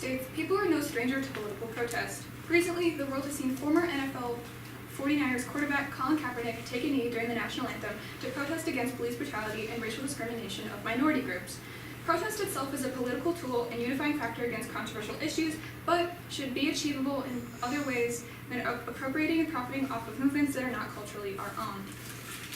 States, people are no stranger to political protest. Recently, the world has seen former NFL 49ers quarterback Colin Kaepernick take a knee during the national anthem to protest against police brutality and racial discrimination of minority groups. Protest itself is a political tool and unifying factor against controversial issues, but should be achievable in other ways than appropriating and profiting off of movements that are not culturally our own.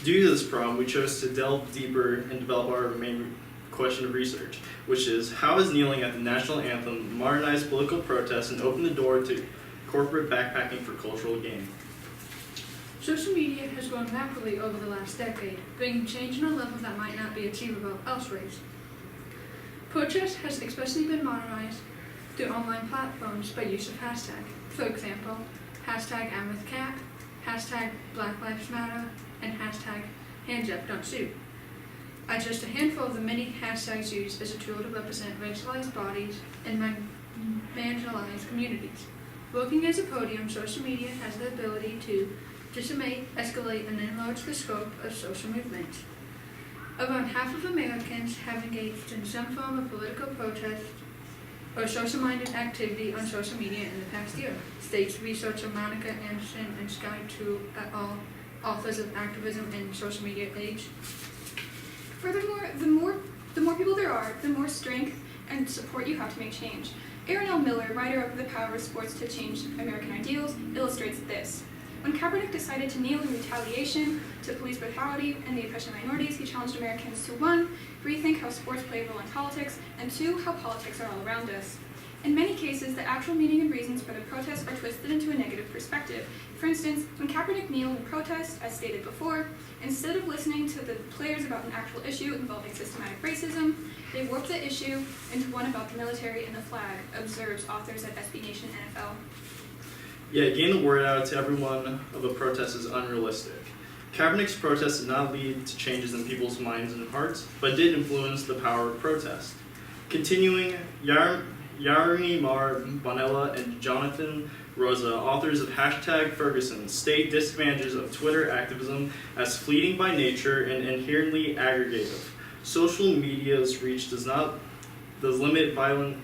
Due to this problem, we chose to delve deeper and develop our main question of research, which is how has kneeling at the national anthem modernized political protest and opened the door to corporate backpacking for cultural gain? Social media has grown rapidly over the last decade, bringing change on a level that might not be achievable elsewhere. Protest has especially been modernized through online platforms by use of hashtag. For example, hashtag #I'mWithCap, hashtag Black Lives Matter, and hashtag HandsUpDon'tShoot are just a handful of the many hashtags used as a tool to represent racialized bodies and marginalized communities. Working as a podium, social media has the ability to disseminate, escalate, and enlarge the scope of social movements. Around half of Americans have engaged in some form of political protest or social-minded activity on social media in the past year, states researcher Monica Anderson and Sky Tu et al., authors of Activism in Social Media Age. Furthermore, the more people there are, the more strength and support you have to make change. Aaron L. Miller, writer of The Power of Sports to Change American Ideals, illustrates this. When Kaepernick decided to kneel in retaliation to police brutality and the oppression of minorities, he challenged Americans to 1. Rethink how sports play a role in politics, and 2. How politics are all around us. In many cases, the actual meaning and reasons for the protests are twisted into a negative perspective. For instance, when Kaepernick kneeled in protest, as stated before, instead of listening to the players about an actual issue involving systematic racism, they warped the issue into one about the military and the flag, observes authors at SB Nation NFL. Yeah, getting the word out to everyone of a protest is unrealistic. Kaepernick's protest did not lead to changes in people's minds and hearts, but did influence the power of protest. Continuing, Yarmy Mar Bonella and Jonathan Rosa, authors of Hashtag Ferguson, state disadvantages of Twitter activism as fleeting by nature and inherently aggregative. Social media's reach does limit violent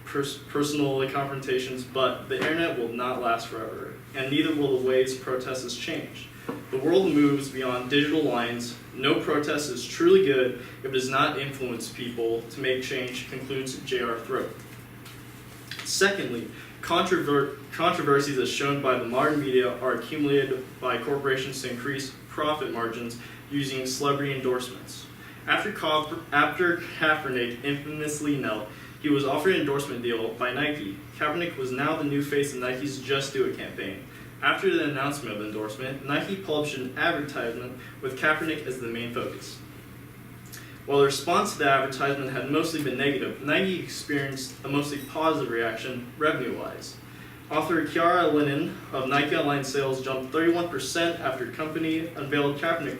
personal confrontations, but the internet will not last forever, and neither will the ways protests change. The world moves beyond digital lines. No protest is truly good if it does not influence people to make change, concludes J.R. Throat. Secondly, controversies as shown by the modern media are accumulated by corporations to increase profit margins using celebrity endorsements. After Kaepernick infamously knelt, he was offered an endorsement deal by Nike. Kaepernick was now the new face of Nike's Just Do It campaign. After the announcement of the endorsement, Nike published an advertisement with Kaepernick as the main focus. While the response to the advertisement had mostly been negative, Nike experienced a mostly positive reaction revenue-wise. Author Kiara Lennon of Nike Online Sales jumped 31% after the company unveiled Kaepernick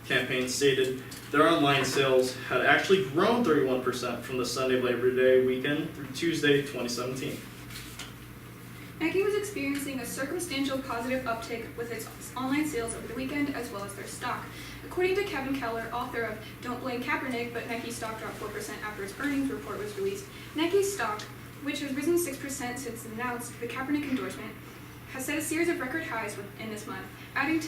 campaign stated their online sales had actually grown 31% from the Sunday Labor Day weekend through Tuesday 2017. Nike was experiencing a circumstantial positive uptick with its online sales over the weekend as well as their stock. According to Kevin Keller, author of Don't Blame Kaepernick, but Nike's stock dropped 4% after its earnings report was released. Nike's stock, which has risen 6% since it announced the Kaepernick endorsement, has set a series of record highs in this month, adding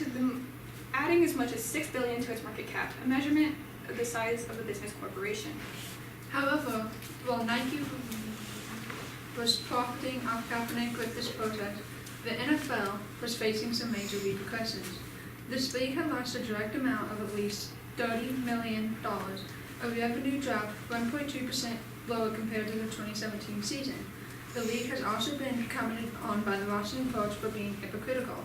as much as $6 billion to its market cap, a measurement of the size of a business corporation. However, while Nike was profiting off Kaepernick with this protest, the NFL was facing some major repercussions. This league had lost a direct amount of at least $30 million. A revenue dropped 1.2% lower compared to the 2017 season. The league has also been commented on by the Washington Post for being hypocritical,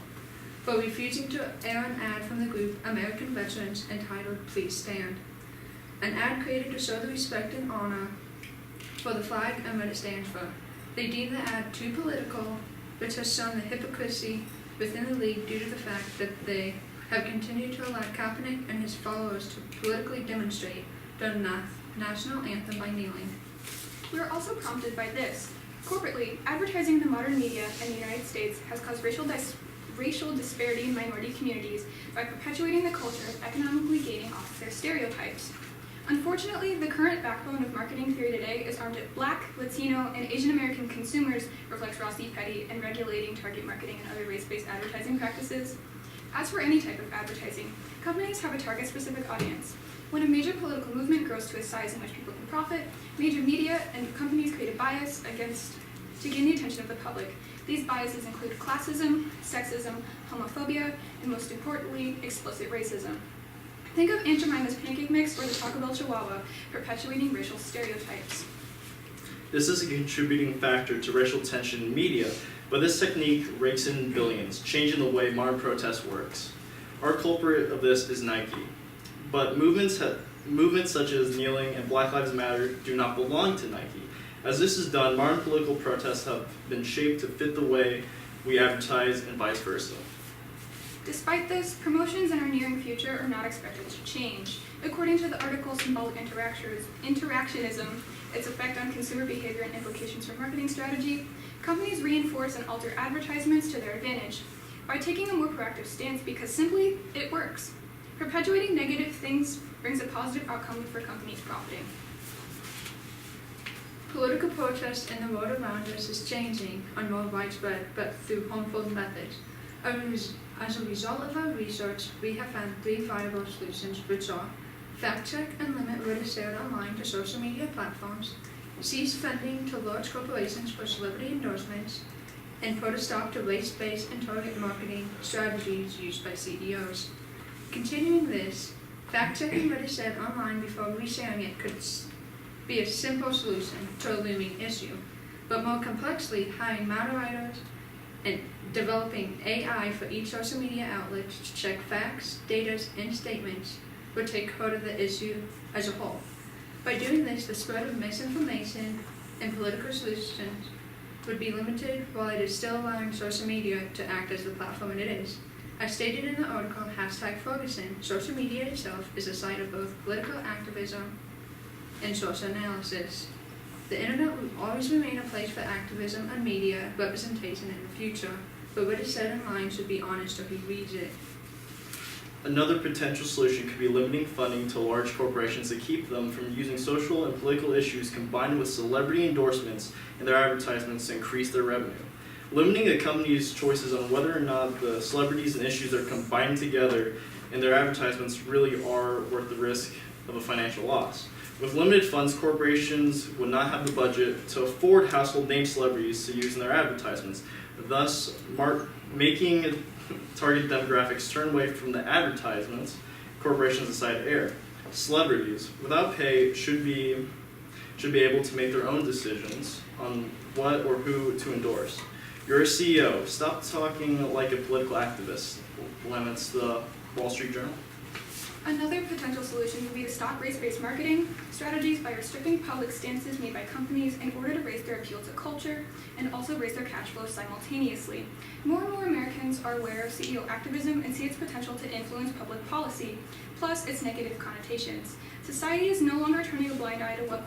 for refusing to air an ad from the group American Veterans entitled Please Stand. An ad created to show the respect and honor for the flag and what it stands for. They deem the ad too political, which has shown the hypocrisy within the league due to the fact that they have continued to allow Kaepernick and his followers to politically demonstrate during the national anthem by kneeling. We are also prompted by this. Corporately, advertising in the modern media in the United States has caused racial disparity in minority communities by perpetuating the culture of economically gaining off of their stereotypes. Unfortunately, the current backbone of marketing theory today is armed at Black, Latino, and Asian American consumers, reflects Rossi Petty, and regulating target marketing and other race-based advertising practices. As for any type of advertising, companies have a target-specific audience. When a major political movement grows to a size in which people can profit, major media and companies create a bias to gain the attention of the public. These biases include classism, sexism, homophobia, and most importantly, explicit racism. Think of Aunt Jemima's pancake mix or the Taco Bell Chihuahua, perpetuating racial stereotypes. This is a contributing factor to racial tension in media, but this technique rakes in billions, changing the way modern protest works. Our culprit of this is Nike. But movements such as kneeling and Black Lives Matter do not belong to Nike. As this is done, modern political protests have been shaped to fit the way we advertise and vice versa. Despite this, promotions in our nearing future are not expected to change. According to the article Symbolic Interactionism, its effect on consumer behavior and implications for marketing strategy, companies reinforce and alter advertisements to their advantage by taking a more proactive stance because simply it works. Perpetuating negative things brings a positive outcome for companies profiting. Political protest in the world around us is changing and more widespread, but through harmful methods. As a result of our research, we have found 3 viable solutions, which are: fact check and limit what is shared online to social media platforms, cease funding to large corporations for celebrity endorsements, and put a stop to race-based and target marketing strategies used by CEOs. Continuing this, fact checking what is said online before resharing it could be a simple solution to a looming issue, but more complexly, hiring moderators and developing AI for each social media outlet to check facts, data, and statements would take hold of the issue as a whole. By doing this, the spread of misinformation and political solutions would be limited, while it is still allowing social media to act as the platform it is. As stated in the article, #Ferguson, social media itself is a site of both political activism and social analysis. The internet will always remain a place for activism and media representation in the future, but what is said online should be honest to who reads it. Another potential solution could be limiting funding to large corporations to keep them from using social and political issues combined with celebrity endorsements in their advertisements to increase their revenue. Limiting a company's choices on whether or not the celebrities and issues they're combined together in their advertisements really are worth the risk of a financial loss. With limited funds, corporations would not have the budget to afford household name celebrities to use in their advertisements, thus making target demographics turn away from the advertisements corporations decide to air. Celebrities, without pay, should be able to make their own decisions on what or who to endorse. You're a CEO. Stop talking like a political activist, laments the Wall Street Journal. Another potential solution would be to stop race-based marketing strategies by restricting public stances made by companies in order to raise their appeal to culture and also raise their cash flow simultaneously. More and more Americans are aware of CEO activism and see its potential to influence public policy, plus its negative connotations. Society is no longer turning a blind eye to what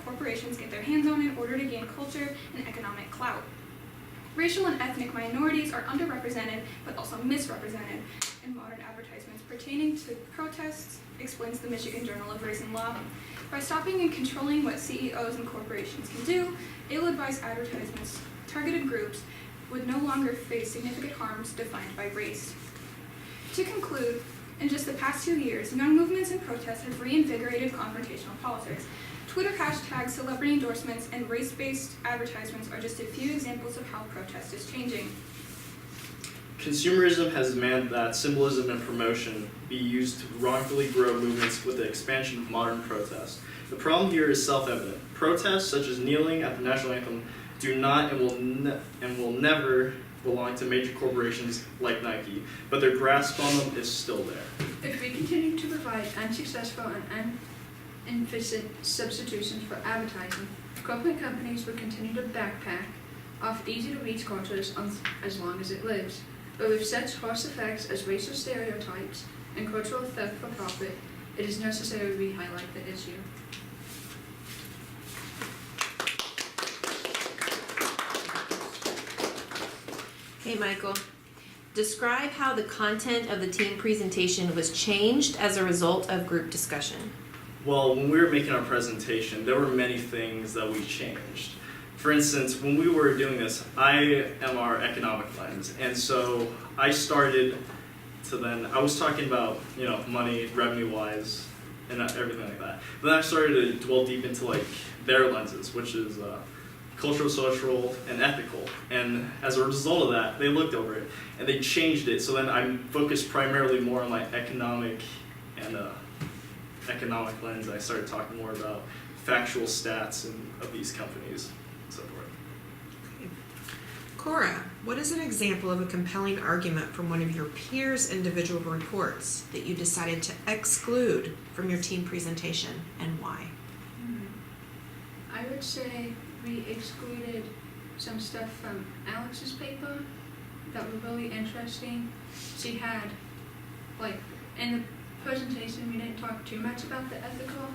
corporations get their hands on in order to gain culture and economic clout. Racial and ethnic minorities are underrepresented but also misrepresented in modern advertisements pertaining to protests, explains the Michigan Journal of Race and Law. By stopping and controlling what CEOs and corporations can do, ill-advised advertisements targeted groups would no longer face significant harms defined by race. To conclude, in just the past 2 years, young movements and protests have reinvigorated confrontational politics. Twitter hashtags, celebrity endorsements, and race-based advertisements are just a few examples of how protest is changing. Consumerism has demanded that symbolism and promotion be used to wrongfully grow movements with the expansion of modern protest. The problem here is self-evident. Protests such as kneeling at the national anthem do not and will never belong to major corporations like Nike, but their grasp on them is still there. If we continue to provide unsuccessful and inefficient substitutions for advertising, corporate companies will continue to backpack off easy-to-reach cultures as long as it lives. But with such harsh effects as racial stereotypes and cultural theft for profit, it is necessary we highlight the issue. Hey, Michael. Describe how the content of the team presentation was changed as a result of group discussion. Well, when we were making our presentation, there were many things that we changed. For instance, when we were doing this, I am our economic lens, and so I started to then, I was talking about, you know, money, revenue-wise, and everything like that. Then I started to dwell deep into like their lenses, which is cultural, social, and ethical. And as a result of that, they looked over it and they changed it. So then I focused primarily more on like economic and economic lens. I started talking more about factual stats and of these companies and so forth. Cora, what is an example of a compelling argument from one of your peers' individual reports that you decided to exclude from your team presentation, and why? I would say we excluded some stuff from Alex's paper that were really interesting. She had, like, in the presentation we didn't talk too much about the ethical,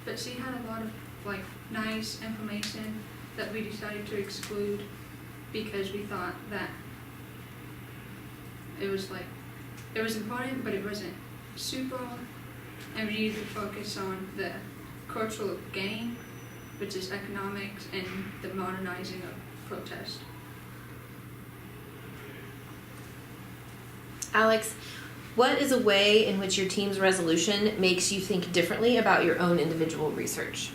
but she had a lot of, like, nice information that we decided to exclude because we thought that it was, like, it was important, but it wasn't super, and we needed to focus on the cultural gain, which is economics, and the modernizing of protest. Alex, what is a way in which your team's resolution makes you think differently about your own individual research?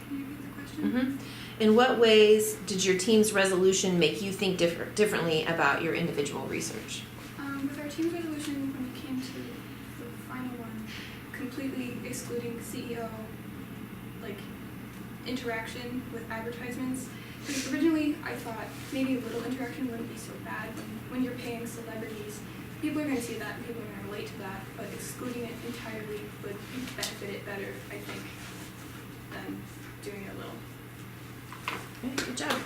Can you repeat the question? In what ways did your team's resolution make you think differently about your individual research? With our team's resolution, when we came to the final one, completely excluding CEO, like, interaction with advertisements. Because originally I thought maybe a little interaction wouldn't be so bad when you're paying celebrities. People are going to see that and people are going to relate to that, but excluding it entirely would benefit it better, I think, than doing it a little. Okay, good job.